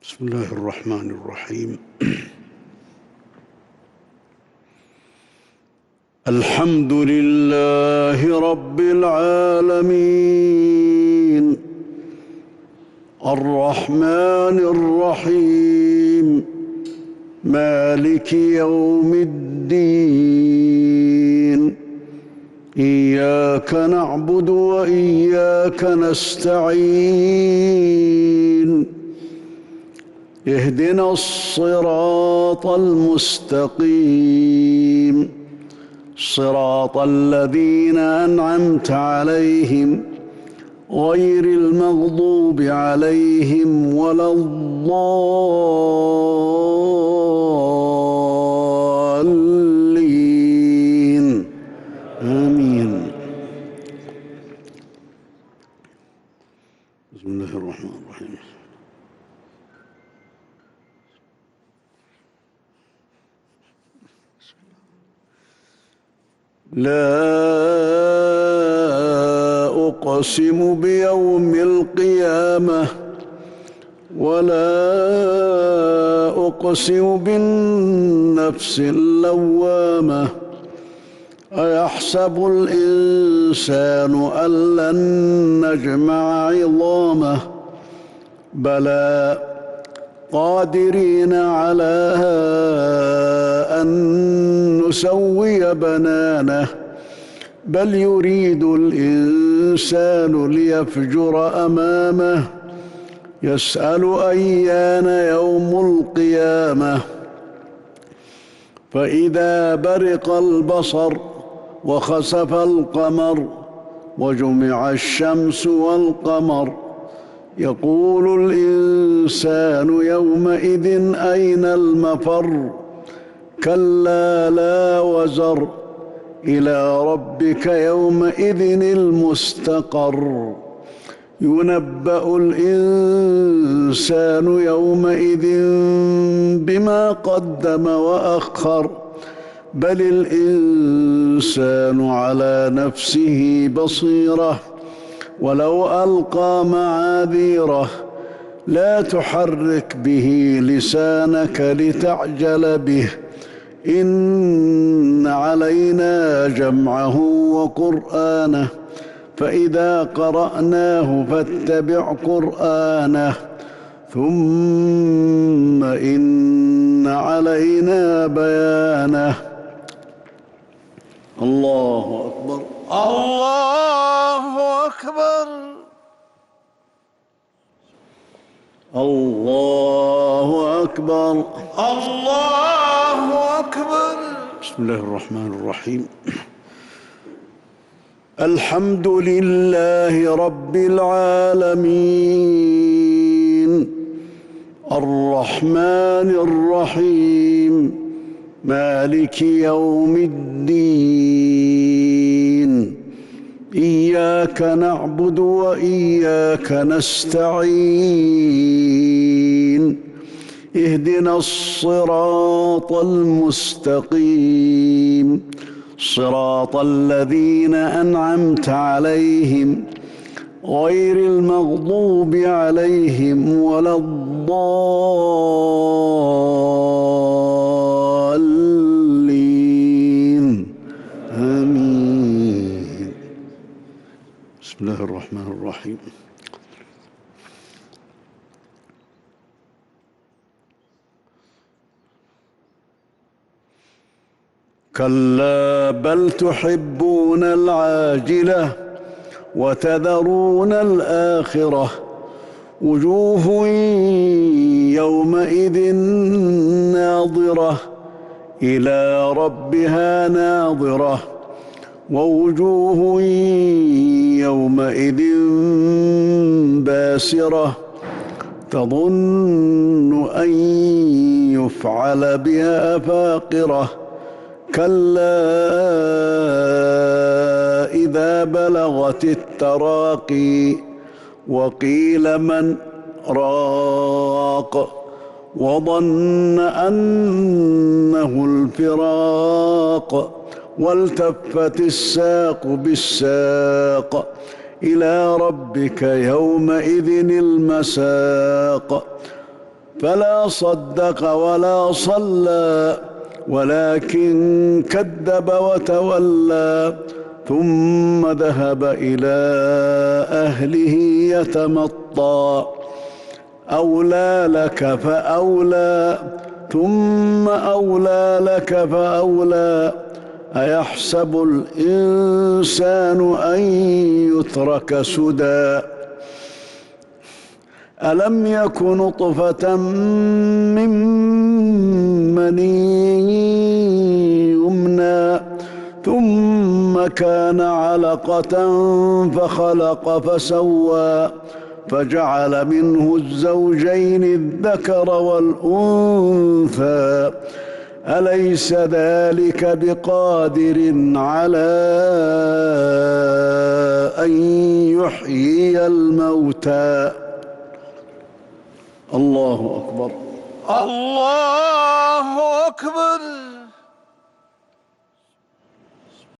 بسم الله الرحمن الرحيم. الحمد لله رب العالمين الرحمن الرحيم مالك يوم الدين إياك نعبد وإياك نستعين اهدنا الصراط المستقيم صراط الذين أنعمت عليهم غير المغضوب عليهم ولا الضالين آمين. بسم الله الرحمن الرحيم. لا أقسم بيوم القيامة ولا أقسم بالنفس اللوامة أيحسب الإنسان أن لن نجمع عظامه بلى قادرين على أن نسوي بنانه بل يريد الإنسان ليفجر أمامه يسأل أيان يوم القيامة فإذا برق البصر وخسف القمر وجمع الشمس والقمر يقول الإنسان يومئذ أين المفر كلا لا وزر إلى ربك يومئذ المستقر ينبأ الإنسان يومئذ بما قدم وأخر بل الإنسان على نفسه بصيرة ولو ألقى معاذيره لا تحرك به لسانك لتعجل به إن علينا جمعه وقرآنه فإذا قرأناه فاتبع قرآنه ثم إن علينا بيانه. الله أكبر الله أكبر الله أكبر الله أكبر. بسم الله الرحمن الرحيم. الحمد لله رب العالمين الرحمن الرحيم مالك يوم الدين إياك نعبد وإياك نستعين اهدنا الصراط المستقيم صراط الذين أنعمت عليهم غير المغضوب عليهم ولا الضالين آمين. بسم الله الرحمن الرحيم. كلا بل تحبون العاجلة وتذرون الآخرة وجوه يومئذ ناظرة إلى ربها ناظرة ووجوه يومئذ باسرة تظن أن يفعل بها فاقرة كلا إذا بلغت التراقي وقيل من راق وظن أنه الفراق والتفت الساق بالساق إلى ربك يومئذ المساق فلا صدق ولا صلى ولكن كذب وتولى ثم ذهب إلى أهله يتمطى أولى لك فأولى ثم أولى لك فأولى أيحسب الإنسان أن يترك سدى ألم يك نطفة من مني يمنى ثم كان علقة فخلق فسوى فجعل منه الزوجين الذكر والأنثى أليس ذلك بقادر على أن يحيي الموتى الله أكبر الله أكبر.